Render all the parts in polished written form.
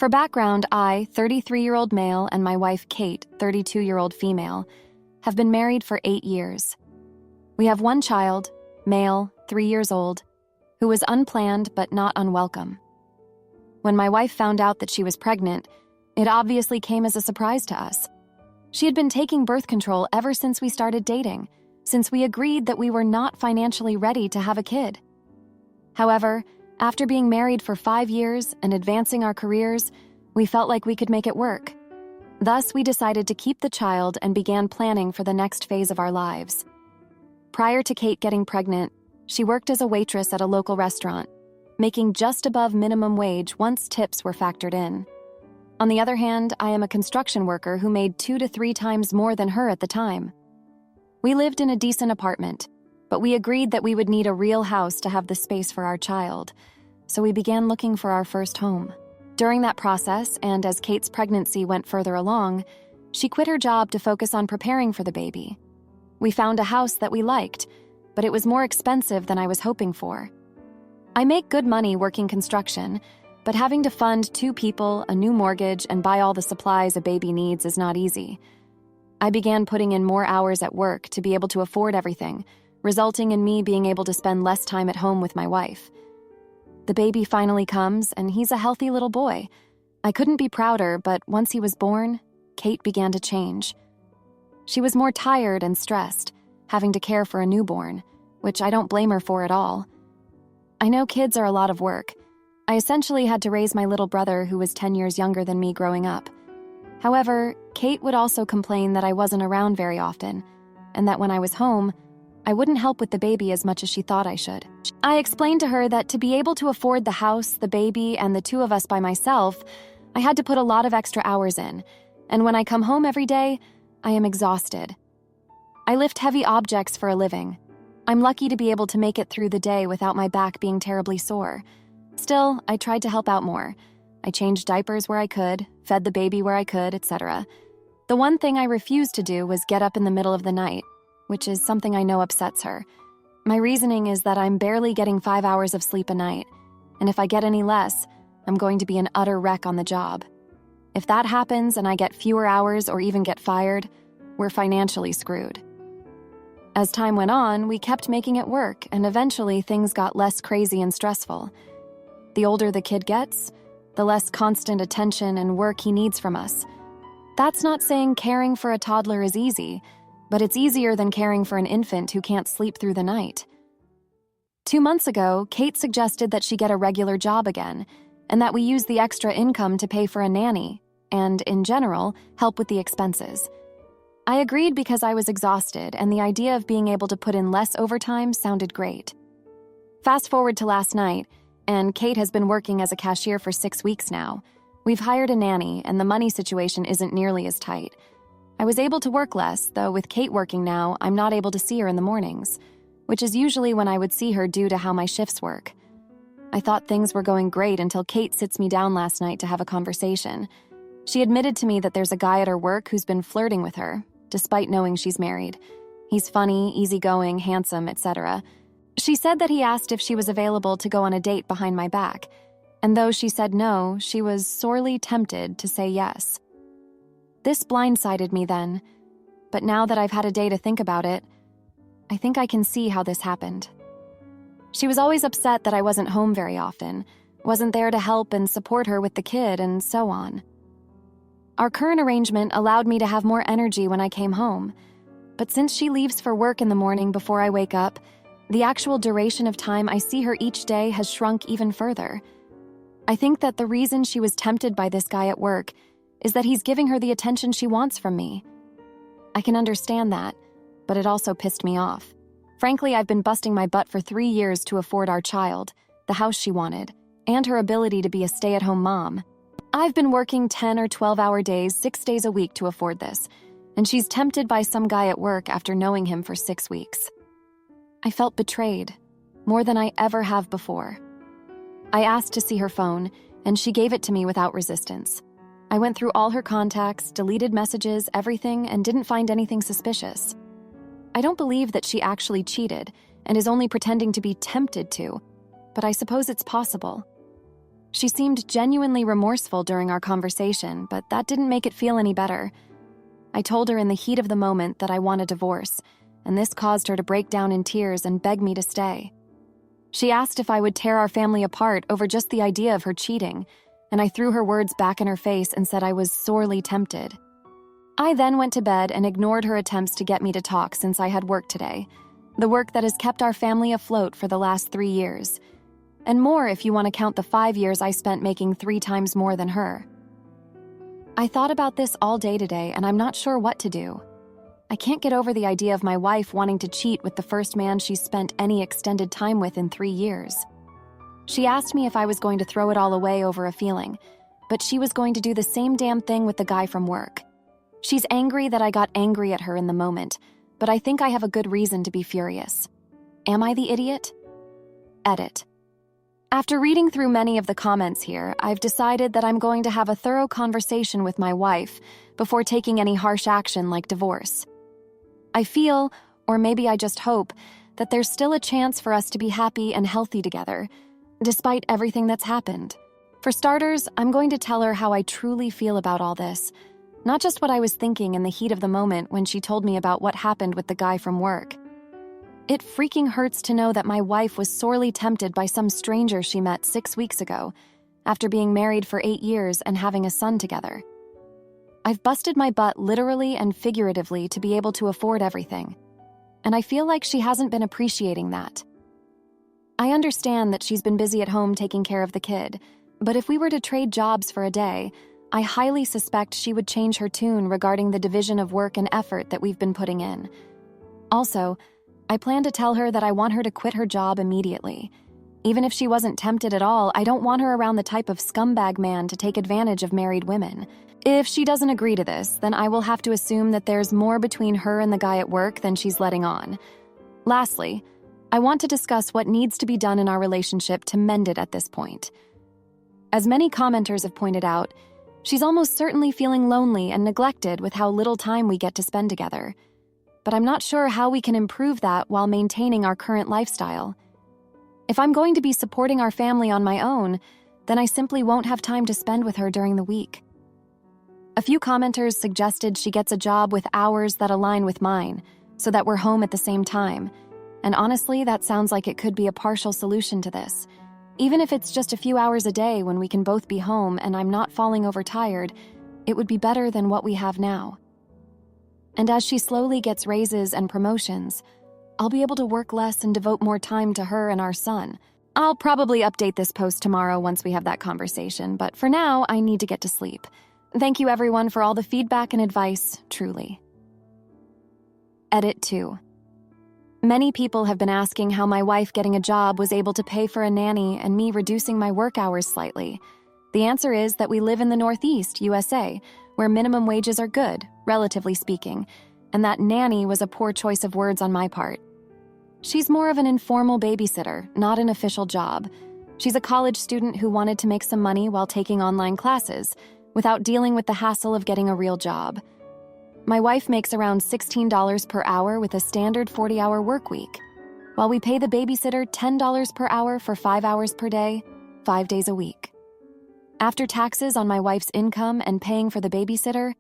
For background, I, 33-year-old male, and my wife, Kate, 32-year-old female, have been married for 8 years. We have one child, male, 3 years old, who was unplanned but not unwelcome. When my wife found out that she was pregnant, it obviously came as a surprise to us. She had been taking birth control ever since we started dating, since we agreed that we were not financially ready to have a kid. However, after being married for 5 years and advancing our careers, we felt like we could make it work. Thus, we decided to keep the child and began planning for the next phase of our lives. Prior to Kate getting pregnant, she worked as a waitress at a local restaurant, making just above minimum wage once tips were factored in. On the other hand, I am a construction worker who made 2 to 3 times more than her at the time. We lived in a decent apartment, but we agreed that we would need a real house to have the space for our child, so we began looking for our first home. During that process, and as Kate's pregnancy went further along, she quit her job to focus on preparing for the baby. We found a house that we liked, but it was more expensive than I was hoping for. I make good money working construction, but having to fund 2 people, a new mortgage, and buy all the supplies a baby needs is not easy. I began putting in more hours at work to be able to afford everything, resulting in me being able to spend less time at home with my wife. The baby finally comes, and he's a healthy little boy. I couldn't be prouder, but once he was born, Kate began to change. She was more tired and stressed, having to care for a newborn, which I don't blame her for at all. I know kids are a lot of work. I essentially had to raise my little brother who was 10 years younger than me growing up. However, Kate would also complain that I wasn't around very often, and that when I was home, I wouldn't help with the baby as much as she thought I should. I explained to her that to be able to afford the house, the baby, and the 2 of us by myself, I had to put a lot of extra hours in, and when I come home every day, I am exhausted. I lift heavy objects for a living. I'm lucky to be able to make it through the day without my back being terribly sore. Still, I tried to help out more. I changed diapers where I could, fed the baby where I could, etc. The one thing I refused to do was get up in the middle of the night, which is something I know upsets her. My reasoning is that I'm barely getting 5 hours of sleep a night, and if I get any less, I'm going to be an utter wreck on the job. If that happens and I get fewer hours or even get fired, we're financially screwed. As time went on, we kept making it work, and eventually things got less crazy and stressful. The older the kid gets, the less constant attention and work he needs from us. That's not saying caring for a toddler is easy, but it's easier than caring for an infant who can't sleep through the night. 2 months ago, Kate suggested that she get a regular job again, and that we use the extra income to pay for a nanny, and, in general, help with the expenses. I agreed because I was exhausted, and the idea of being able to put in less overtime sounded great. Fast forward to last night, and Kate has been working as a cashier for 6 weeks now. We've hired a nanny, and the money situation isn't nearly as tight. I was able to work less, though with Kate working now, I'm not able to see her in the mornings, which is usually when I would see her due to how my shifts work. I thought things were going great until Kate sits me down last night to have a conversation. She admitted to me that there's a guy at her work who's been flirting with her, despite knowing she's married. He's funny, easygoing, handsome, etc. She said that he asked if she was available to go on a date behind my back, and though she said no, she was sorely tempted to say yes. This blindsided me then, but now that I've had a day to think about it, I think I can see how this happened. She was always upset that I wasn't home very often, wasn't there to help and support her with the kid, and so on. Our current arrangement allowed me to have more energy when I came home, but since she leaves for work in the morning before I wake up, the actual duration of time I see her each day has shrunk even further. I think that the reason she was tempted by this guy at work is that he's giving her the attention she wants from me. I can understand that, but it also pissed me off. Frankly, I've been busting my butt for 3 years to afford our child, the house she wanted, and her ability to be a stay-at-home mom. I've been working 10 or 12-hour days 6 days a week to afford this, and she's tempted by some guy at work after knowing him for 6 weeks. I felt betrayed, more than I ever have before. I asked to see her phone, and she gave it to me without resistance. I went through all her contacts, deleted messages, everything, and didn't find anything suspicious. I don't believe that she actually cheated and is only pretending to be tempted to, but I suppose it's possible. She seemed genuinely remorseful during our conversation, but that didn't make it feel any better. I told her in the heat of the moment that I want a divorce, and this caused her to break down in tears and beg me to stay. She asked if I would tear our family apart over just the idea of her cheating, and I threw her words back in her face and said I was sorely tempted. I then went to bed and ignored her attempts to get me to talk since I had work today, the work that has kept our family afloat for the last 3 years, and more if you want to count the 5 years I spent making 3 times more than her. I thought about this all day today, and I'm not sure what to do. I can't get over the idea of my wife wanting to cheat with the first man she's spent any extended time with in 3 years. She asked me if I was going to throw it all away over a feeling, but she was going to do the same damn thing with the guy from work. She's angry that I got angry at her in the moment, but I think I have a good reason to be furious. Am I the idiot? Edit. After reading through many of the comments here, I've decided that I'm going to have a thorough conversation with my wife before taking any harsh action like divorce. I feel, or maybe I just hope, that there's still a chance for us to be happy and healthy together, despite everything that's happened. For starters, I'm going to tell her how I truly feel about all this, not just what I was thinking in the heat of the moment when she told me about what happened with the guy from work. It freaking hurts to know that my wife was sorely tempted by some stranger she met 6 weeks ago, after being married for 8 years and having a son together. I've busted my butt literally and figuratively to be able to afford everything, and I feel like she hasn't been appreciating that. I understand that she's been busy at home taking care of the kid, but if we were to trade jobs for a day, I highly suspect she would change her tune regarding the division of work and effort that we've been putting in. Also, I plan to tell her that I want her to quit her job immediately. Even if she wasn't tempted at all, I don't want her around the type of scumbag man to take advantage of married women. If she doesn't agree to this, then I will have to assume that there's more between her and the guy at work than she's letting on. Lastly, I want to discuss what needs to be done in our relationship to mend it at this point. As many commenters have pointed out, she's almost certainly feeling lonely and neglected with how little time we get to spend together. But I'm not sure how we can improve that while maintaining our current lifestyle. If I'm going to be supporting our family on my own, then I simply won't have time to spend with her during the week. A few commenters suggested she gets a job with hours that align with mine, so that we're home at the same time. And honestly, that sounds like it could be a partial solution to this. Even if it's just a few hours a day when we can both be home and I'm not falling overtired, it would be better than what we have now. And as she slowly gets raises and promotions, I'll be able to work less and devote more time to her and our son. I'll probably update this post tomorrow once we have that conversation, but for now, I need to get to sleep. Thank you everyone for all the feedback and advice, truly. Edit 2. Many people have been asking how my wife getting a job was able to pay for a nanny and me reducing my work hours slightly. The answer is that we live in the Northeast, USA, where minimum wages are good, relatively speaking, and that nanny was a poor choice of words on my part. She's more of an informal babysitter, not an official job. She's a college student who wanted to make some money while taking online classes, without dealing with the hassle of getting a real job. My wife makes around $16 per hour with a standard 40-hour work week, while we pay the babysitter $10 per hour for 5 hours per day, 5 days a week. After taxes on my wife's income and paying for the babysitter,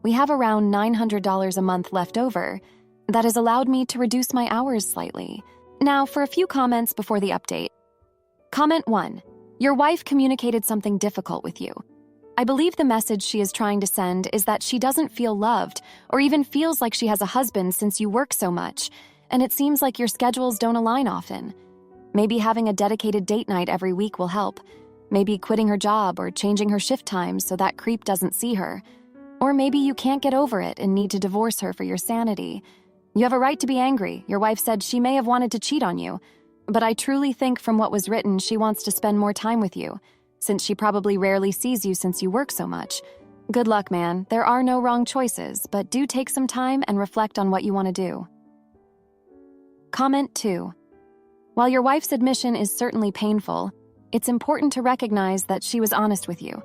we have around $900 a month left over. That has allowed me to reduce my hours slightly. Now, for a few comments before the update. Comment 1. Your wife communicated something difficult with you. I believe the message she is trying to send is that she doesn't feel loved or even feels like she has a husband since you work so much, and it seems like your schedules don't align often. Maybe having a dedicated date night every week will help. Maybe quitting her job or changing her shift times so that creep doesn't see her. Or maybe you can't get over it and need to divorce her for your sanity. You have a right to be angry. Your wife said she may have wanted to cheat on you, but I truly think from what was written she wants to spend more time with you, since she probably rarely sees you since you work so much. Good luck, man. There are no wrong choices, but do take some time and reflect on what you want to do. Comment 2. While your wife's admission is certainly painful, it's important to recognize that she was honest with you,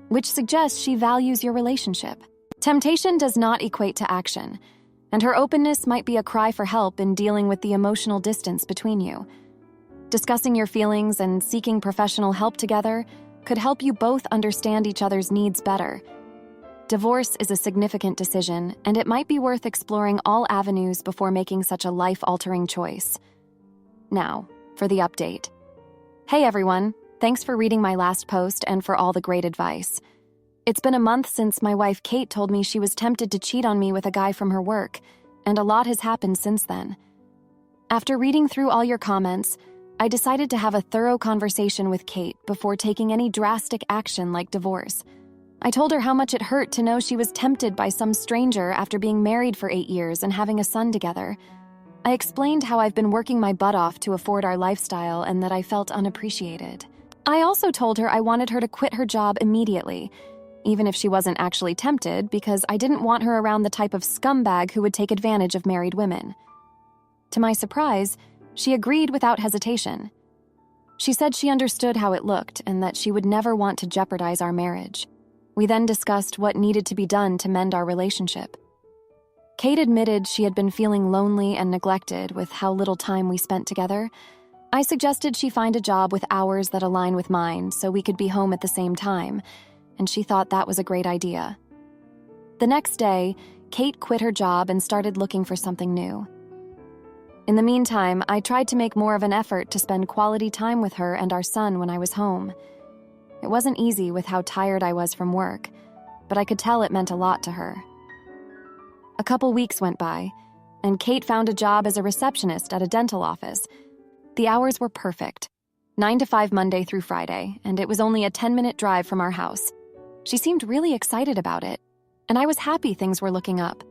which suggests she values your relationship. Temptation does not equate to action, and her openness might be a cry for help in dealing with the emotional distance between you. Discussing your feelings and seeking professional help together could help you both understand each other's needs better. Divorce is a significant decision, and it might be worth exploring all avenues before making such a life-altering choice. Now, for the update. Hey everyone, thanks for reading my last post and for all the great advice. It's been a month since my wife Kate told me she was tempted to cheat on me with a guy from her work, and a lot has happened since then. After reading through all your comments, I decided to have a thorough conversation with Kate before taking any drastic action like divorce. I told her how much it hurt to know she was tempted by some stranger after being married for 8 years and having a son together. I explained how I've been working my butt off to afford our lifestyle and that I felt unappreciated. I also told her I wanted her to quit her job immediately, even if she wasn't actually tempted, because I didn't want her around the type of scumbag who would take advantage of married women. To my surprise, she agreed without hesitation. She said she understood how it looked and that she would never want to jeopardize our marriage. We then discussed what needed to be done to mend our relationship. Kate admitted she had been feeling lonely and neglected with how little time we spent together. I suggested she find a job with hours that align with mine so we could be home at the same time, and she thought that was a great idea. The next day, Kate quit her job and started looking for something new. In the meantime, I tried to make more of an effort to spend quality time with her and our son when I was home. It wasn't easy with how tired I was from work, but I could tell it meant a lot to her. A couple weeks went by, and Kate found a job as a receptionist at a dental office. The hours were perfect, 9 to 5 Monday through Friday, and it was only a 10-minute drive from our house. She seemed really excited about it, and I was happy things were looking up.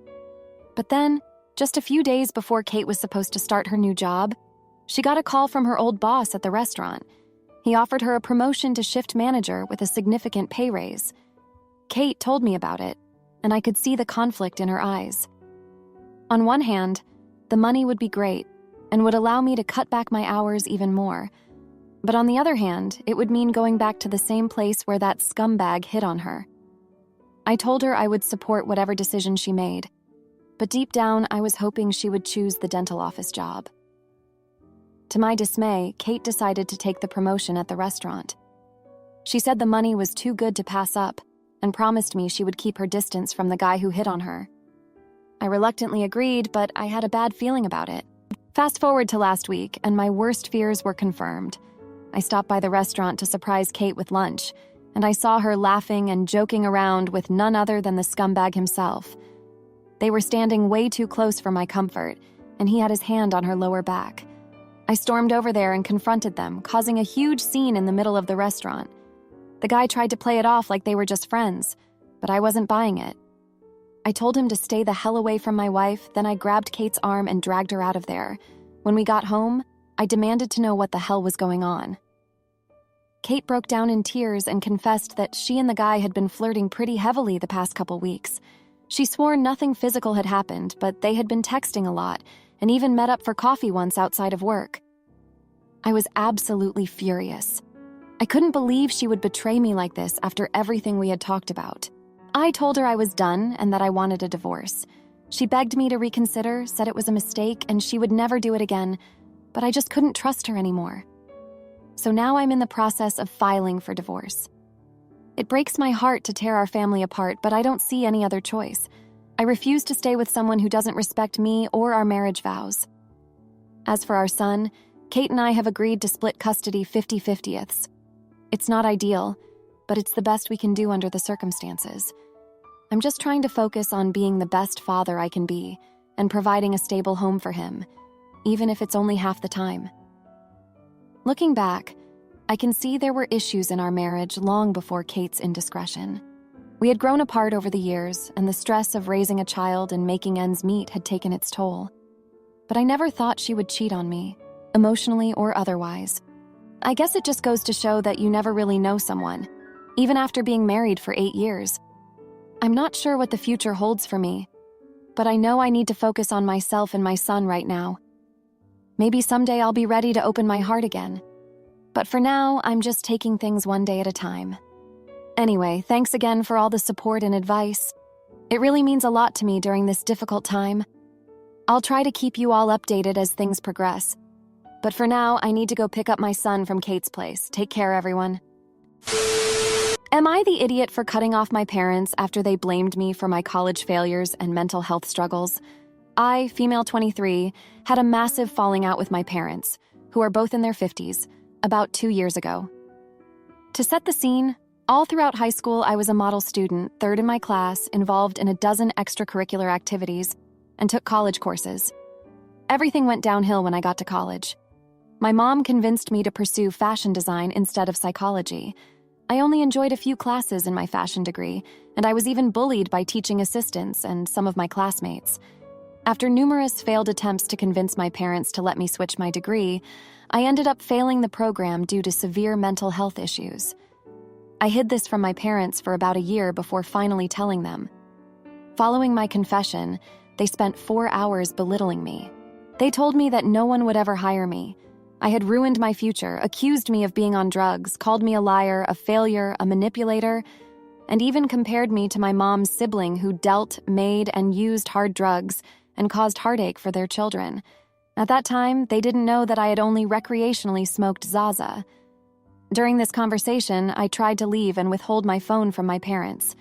But then, just a few days before Kate was supposed to start her new job, she got a call from her old boss at the restaurant. He offered her a promotion to shift manager with a significant pay raise. Kate told me about it, and I could see the conflict in her eyes. On one hand, the money would be great and would allow me to cut back my hours even more. But on the other hand, it would mean going back to the same place where that scumbag hit on her. I told her I would support whatever decision she made, but deep down I was hoping she would choose the dental office job. To my dismay, Kate decided to take the promotion at the restaurant. She said the money was too good to pass up and promised me she would keep her distance from the guy who hit on her. I reluctantly agreed, but I had a bad feeling about it. Fast forward to last week, and my worst fears were confirmed. I stopped by the restaurant to surprise Kate with lunch, and I saw her laughing and joking around with none other than the scumbag himself. They were standing way too close for my comfort, and he had his hand on her lower back. I stormed over there and confronted them, causing a huge scene in the middle of the restaurant. The guy tried to play it off like they were just friends, but I wasn't buying it. I told him to stay the hell away from my wife, then I grabbed Kate's arm and dragged her out of there. When we got home, I demanded to know what the hell was going on. Kate broke down in tears and confessed that she and the guy had been flirting pretty heavily the past couple weeks. She swore nothing physical had happened, but they had been texting a lot and even met up for coffee once outside of work. I was absolutely furious. I couldn't believe she would betray me like this after everything we had talked about. I told her I was done and that I wanted a divorce. She begged me to reconsider, said it was a mistake and she would never do it again, but I just couldn't trust her anymore. So now I'm in the process of filing for divorce. It breaks my heart to tear our family apart, but I don't see any other choice. I refuse to stay with someone who doesn't respect me or our marriage vows. As for our son, Kate and I have agreed to split custody 50-50ths. It's not ideal, but it's the best we can do under the circumstances. I'm just trying to focus on being the best father I can be and providing a stable home for him, even if it's only half the time. Looking back, I can see there were issues in our marriage long before Kate's indiscretion. We had grown apart over the years, and the stress of raising a child and making ends meet had taken its toll. But I never thought she would cheat on me, emotionally or otherwise. I guess it just goes to show that you never really know someone, even after being married for 8 years. I'm not sure what the future holds for me, but I know I need to focus on myself and my son right now. Maybe someday I'll be ready to open my heart again. But for now, I'm just taking things one day at a time. Anyway, thanks again for all the support and advice. It really means a lot to me during this difficult time. I'll try to keep you all updated as things progress. But for now, I need to go pick up my son from Kate's place. Take care, everyone. Am I the idiot for cutting off my parents after they blamed me for my college failures and mental health struggles? I, female 23, had a massive falling out with my parents, who are both in their 50s, about 2 years ago. To set the scene, all throughout high school I was a model student, third in my class, involved in a dozen extracurricular activities, and took college courses. Everything went downhill when I got to college. My mom convinced me to pursue fashion design instead of psychology. I only enjoyed a few classes in my fashion degree, and I was even bullied by teaching assistants and some of my classmates. After numerous failed attempts to convince my parents to let me switch my degree, I ended up failing the program due to severe mental health issues. I hid this from my parents for about a year before finally telling them. Following my confession, they spent 4 hours belittling me. They told me that no one would ever hire me. I had ruined my future, accused me of being on drugs, called me a liar, a failure, a manipulator, and even compared me to my mom's sibling who dealt, made, and used hard drugs and caused heartache for their children. At that time, they didn't know that I had only recreationally smoked Zaza. During this conversation, I tried to leave and withhold my phone from my parents.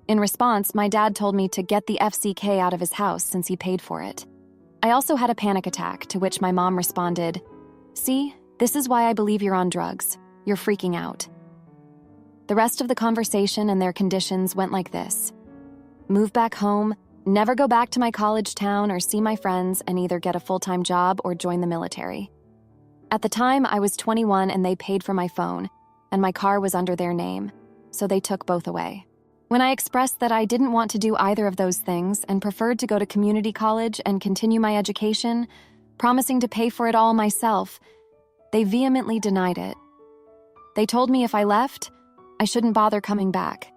In response, my dad told me to get the FCK out of his house since he paid for it. I also had a panic attack, to which my mom responded, "See, this is why I believe you're on drugs. You're freaking out." The rest of the conversation and their conditions went like this: move back home, never go back to my college town or see my friends, and either get a full-time job or join the military. At the time, I was 21 and they paid for my phone, and my car was under their name, so they took both away. When I expressed that I didn't want to do either of those things and preferred to go to community college and continue my education, promising to pay for it all myself, they vehemently denied it. They told me if I left, I shouldn't bother coming back.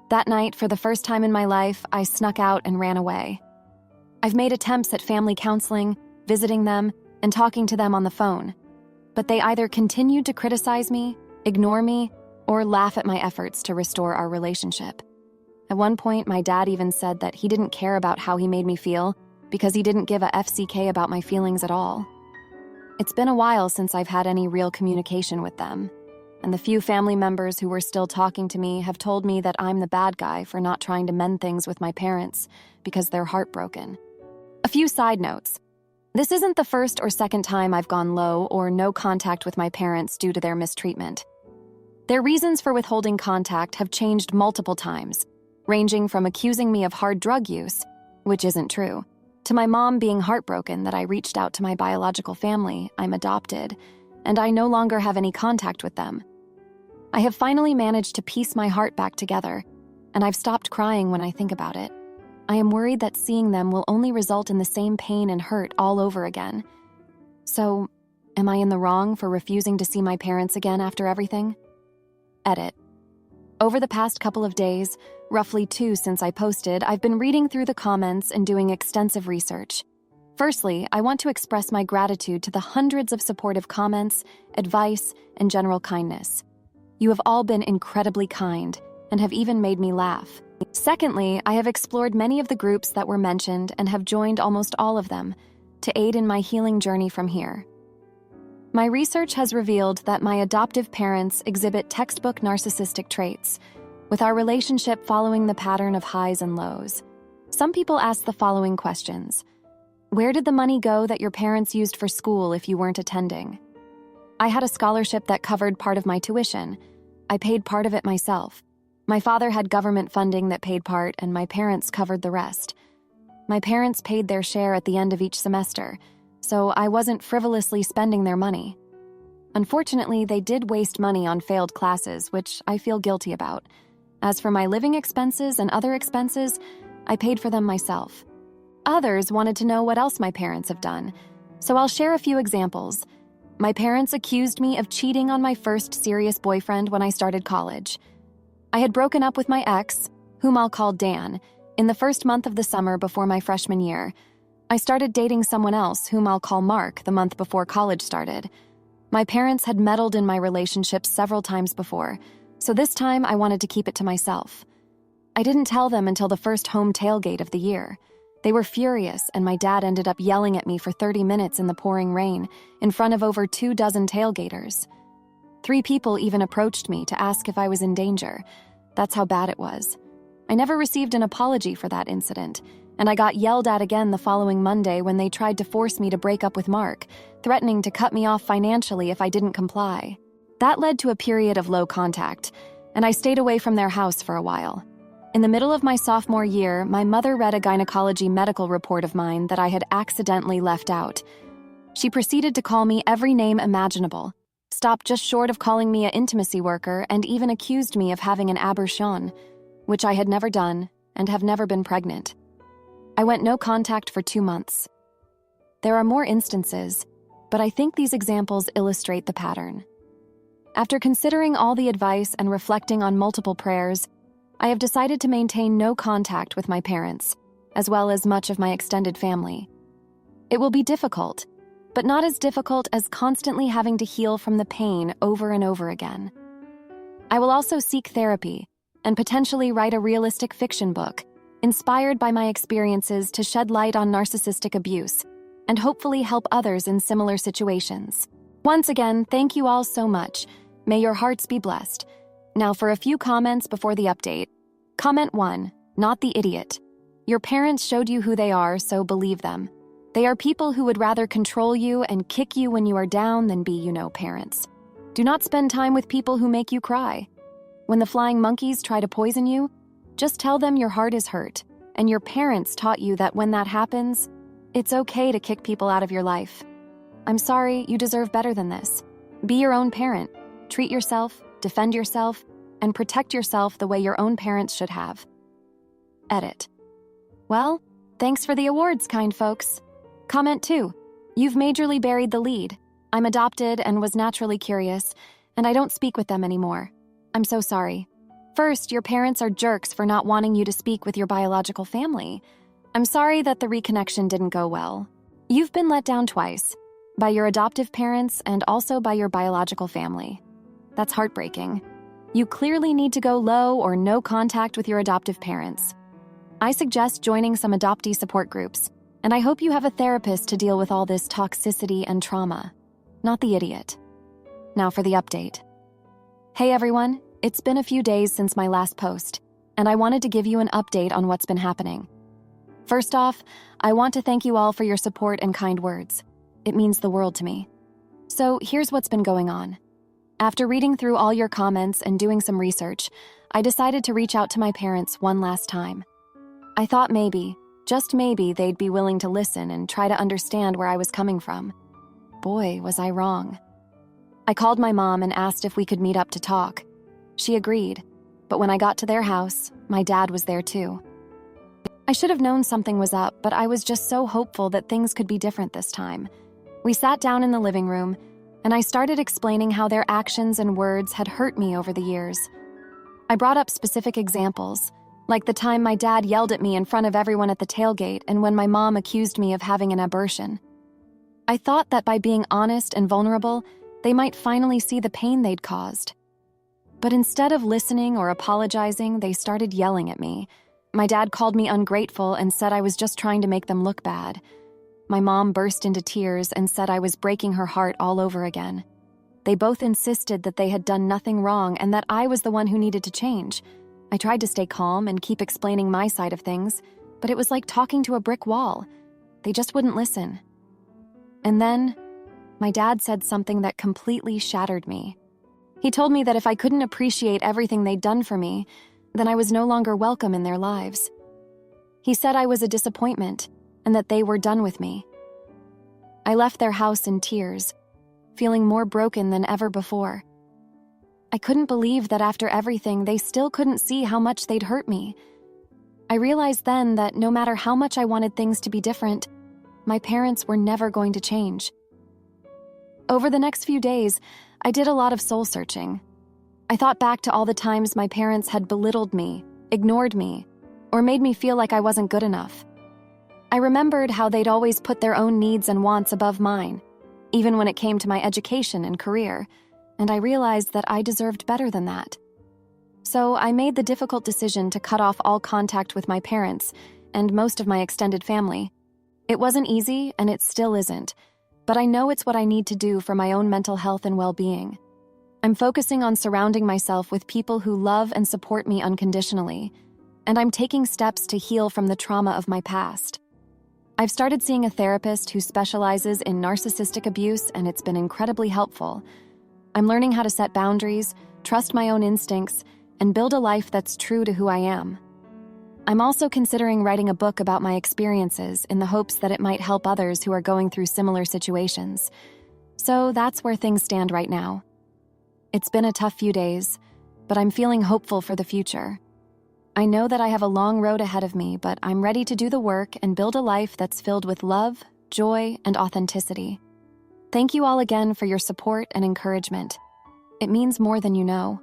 That night, for the first time in my life, I snuck out and ran away. I've made attempts at family counseling, visiting them, and talking to them on the phone, but they either continued to criticize me, ignore me, or laugh at my efforts to restore our relationship. At one point, my dad even said that he didn't care about how he made me feel because he didn't give a FCK about my feelings at all. It's been a while since I've had any real communication with them, and the few family members who were still talking to me have told me that I'm the bad guy for not trying to mend things with my parents because they're heartbroken. A few side notes. This isn't the first or second time I've gone low or no contact with my parents due to their mistreatment. Their reasons for withholding contact have changed multiple times, ranging from accusing me of hard drug use, which isn't true, to my mom being heartbroken that I reached out to my biological family, I'm adopted, and I no longer have any contact with them. I have finally managed to piece my heart back together, and I've stopped crying when I think about it. I am worried that seeing them will only result in the same pain and hurt all over again. So, am I in the wrong for refusing to see my parents again after everything? Edit. Over the past couple of days, roughly 2 since I posted, I've been reading through the comments and doing extensive research. Firstly, I want to express my gratitude to the hundreds of supportive comments, advice, and general kindness. You have all been incredibly kind and have even made me laugh. Secondly, I have explored many of the groups that were mentioned and have joined almost all of them to aid in my healing journey from here. My research has revealed that my adoptive parents exhibit textbook narcissistic traits, with our relationship following the pattern of highs and lows. Some people ask the following questions. Where did the money go that your parents used for school if you weren't attending? I had a scholarship that covered part of my tuition. I paid part of it myself. My father had government funding that paid part, and my parents covered the rest. My parents paid their share at the end of each semester, so I wasn't frivolously spending their money. Unfortunately, they did waste money on failed classes, which I feel guilty about. As for my living expenses and other expenses, I paid for them myself. Others wanted to know what else my parents have done, so I'll share a few examples. My parents accused me of cheating on my first serious boyfriend when I started college. I had broken up with my ex, whom I'll call Dan, in the first month of the summer before my freshman year. I started dating someone else, whom I'll call Mark, the month before college started. My parents had meddled in my relationship several times before, so this time I wanted to keep it to myself. I didn't tell them until the first home tailgate of the year. They were furious, and my dad ended up yelling at me for 30 minutes in the pouring rain in front of over 24 tailgaters. 3 people even approached me to ask if I was in danger. That's how bad it was. I never received an apology for that incident, and I got yelled at again the following Monday when they tried to force me to break up with Mark, threatening to cut me off financially if I didn't comply. That led to a period of low contact, and I stayed away from their house for a while. In the middle of my sophomore year, my mother read a gynecology medical report of mine that I had accidentally left out. She proceeded to call me every name imaginable, stopped just short of calling me an intimacy worker, and even accused me of having an abortion, which I had never done and have never been pregnant. I went no contact for 2 months. There are more instances, but I think these examples illustrate the pattern. After considering all the advice and reflecting on multiple prayers, I have decided to maintain no contact with my parents, as well as much of my extended family. It will be difficult, but not as difficult as constantly having to heal from the pain over and over again. I will also seek therapy and potentially write a realistic fiction book, inspired by my experiences to shed light on narcissistic abuse and hopefully help others in similar situations. Once again, thank you all so much. May your hearts be blessed. Now for a few comments before the update. Comment 1, not the idiot. Your parents showed you who they are, so believe them. They are people who would rather control you and kick you when you are down than be, parents. Do not spend time with people who make you cry. When the flying monkeys try to poison you, just tell them your heart is hurt, and your parents taught you that when that happens, it's okay to kick people out of your life. I'm sorry, you deserve better than this. Be your own parent. Treat yourself, defend yourself, and protect yourself the way your own parents should have. Edit. Well, thanks for the awards, kind folks. Comment 2. You've majorly buried the lead. I'm adopted and was naturally curious, and I don't speak with them anymore. I'm so sorry. First, your parents are jerks for not wanting you to speak with your biological family. I'm sorry that the reconnection didn't go well. You've been let down twice, by your adoptive parents and also by your biological family. That's heartbreaking. You clearly need to go low or no contact with your adoptive parents. I suggest joining some adoptee support groups, and I hope you have a therapist to deal with all this toxicity and trauma. Not the idiot. Now for the update. Hey everyone, it's been a few days since my last post, and I wanted to give you an update on what's been happening. First off, I want to thank you all for your support and kind words. It means the world to me. So here's what's been going on. After reading through all your comments and doing some research, I decided to reach out to my parents one last time. I thought maybe, just maybe, they'd be willing to listen and try to understand where I was coming from. Boy, was I wrong. I called my mom and asked if we could meet up to talk. She agreed, but when I got to their house, my dad was there too. I should have known something was up, but I was just so hopeful that things could be different this time. We sat down in the living room, and I started explaining how their actions and words had hurt me over the years. I brought up specific examples, like the time my dad yelled at me in front of everyone at the tailgate and when my mom accused me of having an abortion. I thought that by being honest and vulnerable, they might finally see the pain they'd caused. But instead of listening or apologizing, they started yelling at me. My dad called me ungrateful and said I was just trying to make them look bad. My mom burst into tears and said I was breaking her heart all over again. They both insisted that they had done nothing wrong and that I was the one who needed to change. I tried to stay calm and keep explaining my side of things, but it was like talking to a brick wall. They just wouldn't listen. And then, my dad said something that completely shattered me. He told me that if I couldn't appreciate everything they'd done for me, then I was no longer welcome in their lives. He said I was a disappointment and that they were done with me. I left their house in tears, feeling more broken than ever before. I couldn't believe that after everything, they still couldn't see how much they'd hurt me. I realized then that no matter how much I wanted things to be different, my parents were never going to change. Over the next few days, I did a lot of soul-searching. I thought back to all the times my parents had belittled me, ignored me, or made me feel like I wasn't good enough. I remembered how they'd always put their own needs and wants above mine, even when it came to my education and career, and I realized that I deserved better than that. So I made the difficult decision to cut off all contact with my parents and most of my extended family. It wasn't easy, and it still isn't, but I know it's what I need to do for my own mental health and well-being. I'm focusing on surrounding myself with people who love and support me unconditionally, and I'm taking steps to heal from the trauma of my past. I've started seeing a therapist who specializes in narcissistic abuse, and it's been incredibly helpful. I'm learning how to set boundaries, trust my own instincts, and build a life that's true to who I am. I'm also considering writing a book about my experiences in the hopes that it might help others who are going through similar situations. So that's where things stand right now. It's been a tough few days, but I'm feeling hopeful for the future. I know that I have a long road ahead of me, but I'm ready to do the work and build a life that's filled with love, joy, and authenticity. Thank you all again for your support and encouragement. It means more than you know.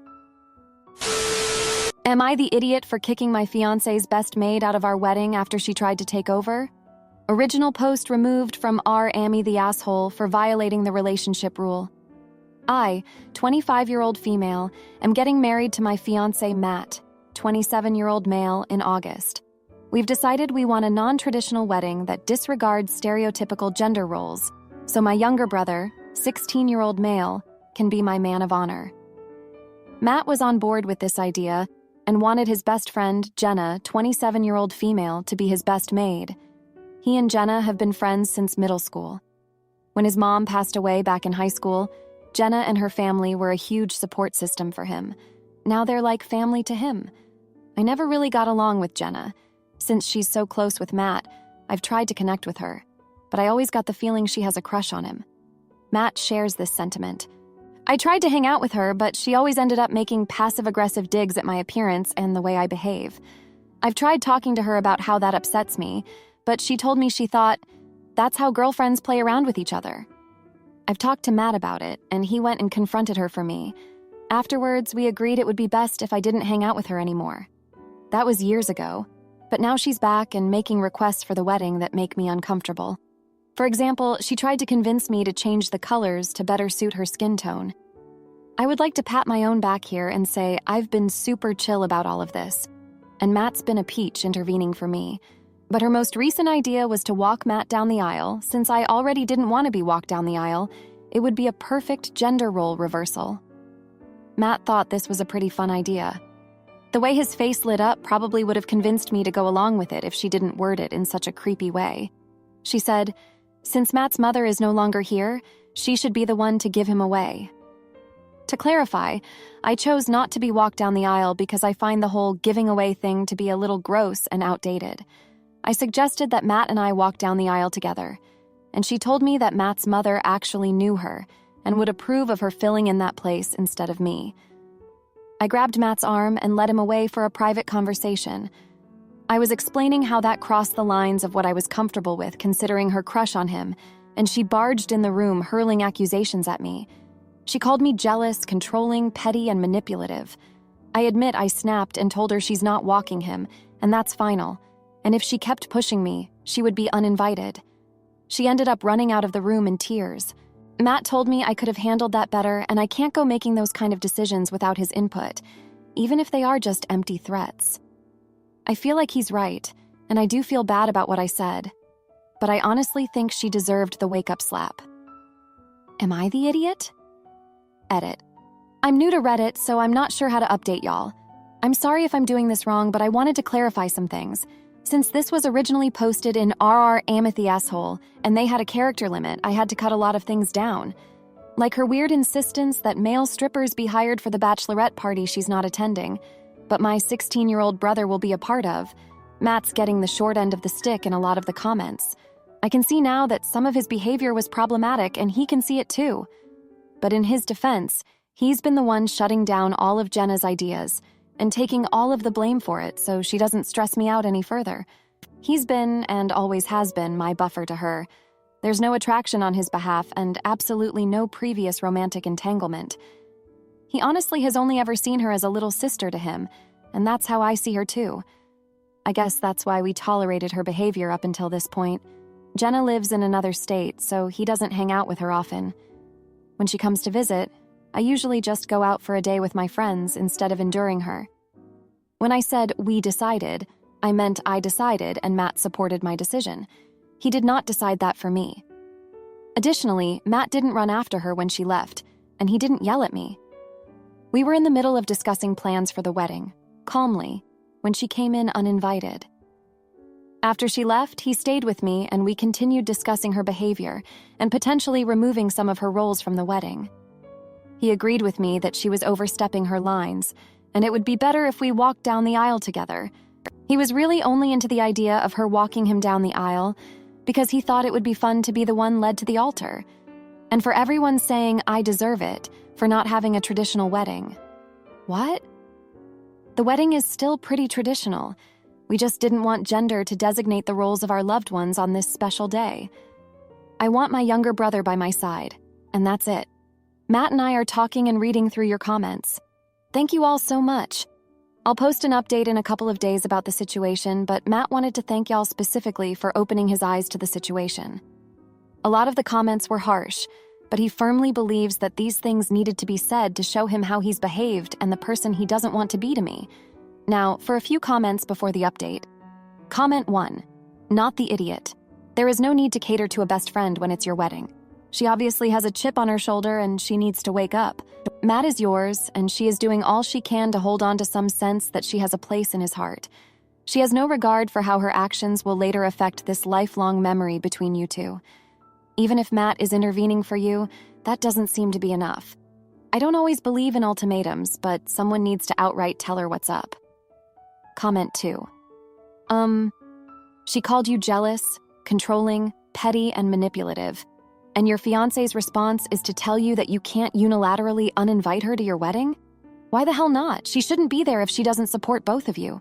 Am I the idiot for kicking my fiancé's best maid out of our wedding after she tried to take over? Original post removed from r.Amy the asshole for violating the relationship rule. I, 25-year-old female, am getting married to my fiancé Matt, 27-year-old male, in August. We've decided we want a non-traditional wedding that disregards stereotypical gender roles, so my younger brother, 16-year-old male, can be my man of honor. Matt was on board with this idea and wanted his best friend, Jenna, 27-year-old female, to be his best maid. He and Jenna have been friends since middle school. When his mom passed away back in high school, Jenna and her family were a huge support system for him. Now they're like family to him. I never really got along with Jenna. Since she's so close with Matt, I've tried to connect with her, but I always got the feeling she has a crush on him. Matt shares this sentiment. I tried to hang out with her, but she always ended up making passive-aggressive digs at my appearance and the way I behave. I've tried talking to her about how that upsets me, but she told me she thought, that's how girlfriends play around with each other. I've talked to Matt about it, and he went and confronted her for me. Afterwards, we agreed it would be best if I didn't hang out with her anymore. That was years ago, but now she's back and making requests for the wedding that make me uncomfortable. For example, she tried to convince me to change the colors to better suit her skin tone. I would like to pat my own back here and say I've been super chill about all of this, and Matt's been a peach intervening for me. But her most recent idea was to walk Matt down the aisle. Since I already didn't want to be walked down the aisle, it would be a perfect gender role reversal. Matt thought this was a pretty fun idea. The way his face lit up probably would have convinced me to go along with it if she didn't word it in such a creepy way. She said, since Matt's mother is no longer here, she should be the one to give him away. To clarify, I chose not to be walked down the aisle because I find the whole giving away thing to be a little gross and outdated. I suggested that Matt and I walk down the aisle together, and she told me that Matt's mother actually knew her and would approve of her filling in that place instead of me. I grabbed Matt's arm and led him away for a private conversation. I was explaining how that crossed the lines of what I was comfortable with considering her crush on him, and she barged in the room hurling accusations at me. She called me jealous, controlling, petty, and manipulative. I admit I snapped and told her she's not walking him, and that's final. And if she kept pushing me, she would be uninvited. She ended up running out of the room in tears. Matt told me I could have handled that better, and I can't go making those kind of decisions without his input, even if they are just empty threats. I feel like he's right, and I do feel bad about what I said, but I honestly think she deserved the wake-up slap. Am I the idiot? Edit. I'm new to Reddit, so I'm not sure how to update y'all. I'm sorry if I'm doing this wrong, but I wanted to clarify some things. Since this was originally posted in r.Amy the asshole, and they had a character limit, I had to cut a lot of things down. Like her weird insistence that male strippers be hired for the bachelorette party she's not attending, but my 16-year-old brother will be a part of. Matt's getting the short end of the stick in a lot of the comments. I can see now that some of his behavior was problematic, and he can see it too. But in his defense, he's been the one shutting down all of Jenna's ideas and taking all of the blame for it so she doesn't stress me out any further. He's been, and always has been, my buffer to her. There's no attraction on his behalf and absolutely no previous romantic entanglement. He honestly has only ever seen her as a little sister to him, and that's how I see her too. I guess that's why we tolerated her behavior up until this point. Jenna lives in another state, so he doesn't hang out with her often. When she comes to visit, I usually just go out for a day with my friends instead of enduring her. When I said we decided, I meant I decided and Matt supported my decision. He did not decide that for me. Additionally, Matt didn't run after her when she left, and he didn't yell at me. We were in the middle of discussing plans for the wedding, calmly, when she came in uninvited. After she left, he stayed with me and we continued discussing her behavior and potentially removing some of her roles from the wedding. He agreed with me that she was overstepping her lines, and it would be better if we walked down the aisle together. He was really only into the idea of her walking him down the aisle because he thought it would be fun to be the one led to the altar, and for everyone saying I deserve it for not having a traditional wedding. What? The wedding is still pretty traditional. We just didn't want gender to designate the roles of our loved ones on this special day. I want my younger brother by my side, and that's it. Matt and I are talking and reading through your comments. Thank you all so much. I'll post an update in a couple of days about the situation, but Matt wanted to thank y'all specifically for opening his eyes to the situation. A lot of the comments were harsh, but he firmly believes that these things needed to be said to show him how he's behaved and the person he doesn't want to be to me. Now, for a few comments before the update. Comment 1. Not the idiot. There is no need to cater to a best friend when it's your wedding. She obviously has a chip on her shoulder and she needs to wake up. Matt is yours, and she is doing all she can to hold on to some sense that she has a place in his heart. She has no regard for how her actions will later affect this lifelong memory between you two. Even if Matt is intervening for you, that doesn't seem to be enough. I don't always believe in ultimatums, but someone needs to outright tell her what's up. Comment 2. She called you jealous, controlling, petty, and manipulative. And your fiancé's response is to tell you that you can't unilaterally uninvite her to your wedding? Why the hell not? She shouldn't be there if she doesn't support both of you.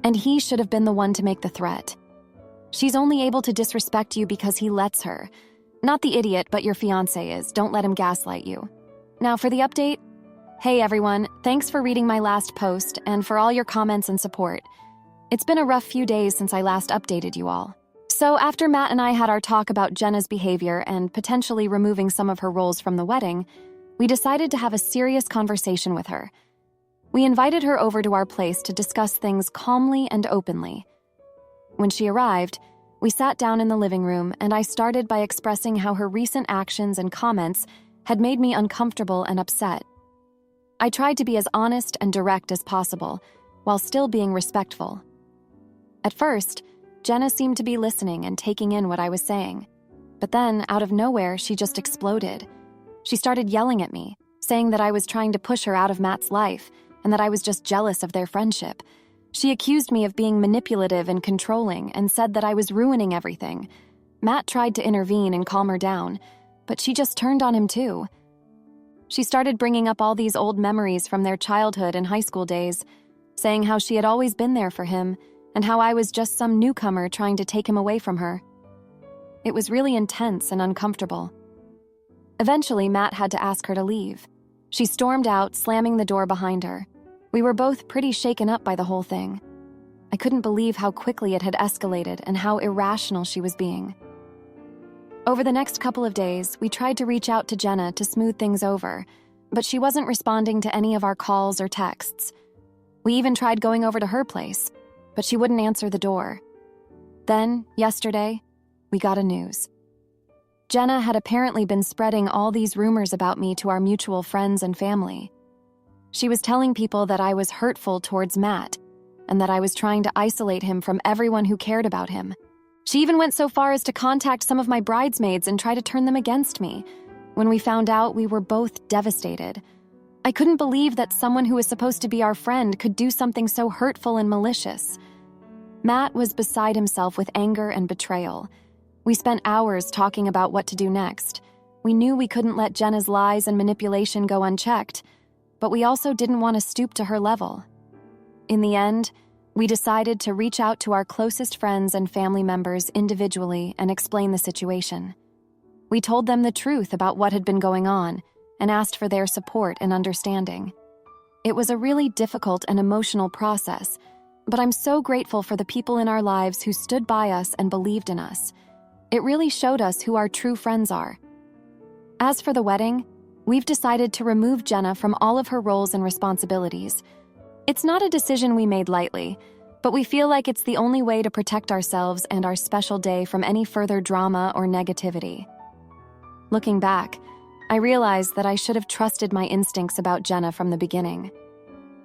And he should have been the one to make the threat. She's only able to disrespect you because he lets her. Not the idiot, but your fiancé is. Don't let him gaslight you. Now for the update. Hey everyone, thanks for reading my last post and for all your comments and support. It's been a rough few days since I last updated you all. So after Matt and I had our talk about Jenna's behavior and potentially removing some of her roles from the wedding, we decided to have a serious conversation with her. We invited her over to our place to discuss things calmly and openly. When she arrived, we sat down in the living room and I started by expressing how her recent actions and comments had made me uncomfortable and upset. I tried to be as honest and direct as possible, while still being respectful. At first, Jenna seemed to be listening and taking in what I was saying. But then, out of nowhere, she just exploded. She started yelling at me, saying that I was trying to push her out of Matt's life and that I was just jealous of their friendship. She accused me of being manipulative and controlling and said that I was ruining everything. Matt tried to intervene and calm her down, but she just turned on him too. She started bringing up all these old memories from their childhood and high school days, saying how she had always been there for him and how I was just some newcomer trying to take him away from her. It was really intense and uncomfortable. Eventually, Matt had to ask her to leave. She stormed out, slamming the door behind her. We were both pretty shaken up by the whole thing. I couldn't believe how quickly it had escalated and how irrational she was being. Over the next couple of days, we tried to reach out to Jenna to smooth things over, but she wasn't responding to any of our calls or texts. We even tried going over to her place, but she wouldn't answer the door. Then, yesterday, we got a news. Jenna had apparently been spreading all these rumors about me to our mutual friends and family. She was telling people that I was hurtful towards Matt, and that I was trying to isolate him from everyone who cared about him. She even went so far as to contact some of my bridesmaids and try to turn them against me. When we found out, we were both devastated. I couldn't believe that someone who was supposed to be our friend could do something so hurtful and malicious. Matt was beside himself with anger and betrayal. We spent hours talking about what to do next. We knew we couldn't let Jenna's lies and manipulation go unchecked, but we also didn't want to stoop to her level. In the end, we decided to reach out to our closest friends and family members individually and explain the situation. We told them the truth about what had been going on and asked for their support and understanding. It was a really difficult and emotional process, but I'm so grateful for the people in our lives who stood by us and believed in us. It really showed us who our true friends are. As for the wedding, we've decided to remove Jenna from all of her roles and responsibilities. It's not a decision we made lightly, but we feel like it's the only way to protect ourselves and our special day from any further drama or negativity. Looking back, I realized that I should have trusted my instincts about Jenna from the beginning.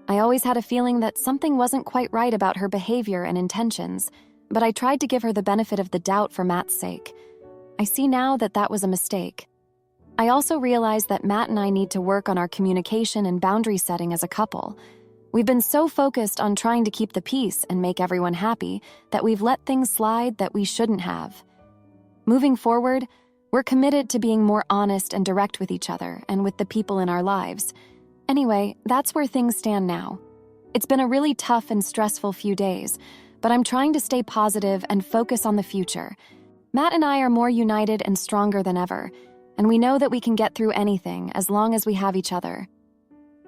I always had a feeling that something wasn't quite right about her behavior and intentions, but I tried to give her the benefit of the doubt for Matt's sake. I see now that that was a mistake. I also realized that Matt and I need to work on our communication and boundary setting as a couple. We've been so focused on trying to keep the peace and make everyone happy that we've let things slide that we shouldn't have. Moving forward, we're committed to being more honest and direct with each other and with the people in our lives. Anyway, that's where things stand now. It's been a really tough and stressful few days, but I'm trying to stay positive and focus on the future. Matt and I are more united and stronger than ever, and we know that we can get through anything as long as we have each other.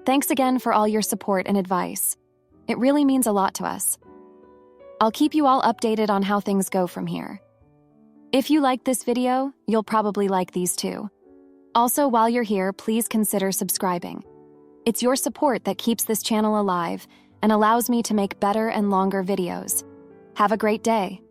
Thanks again for all your support and advice. It really means a lot to us. I'll keep you all updated on how things go from here. If you liked this video, you'll probably like these too. Also, while you're here, please consider subscribing. It's your support that keeps this channel alive and allows me to make better and longer videos. Have a great day.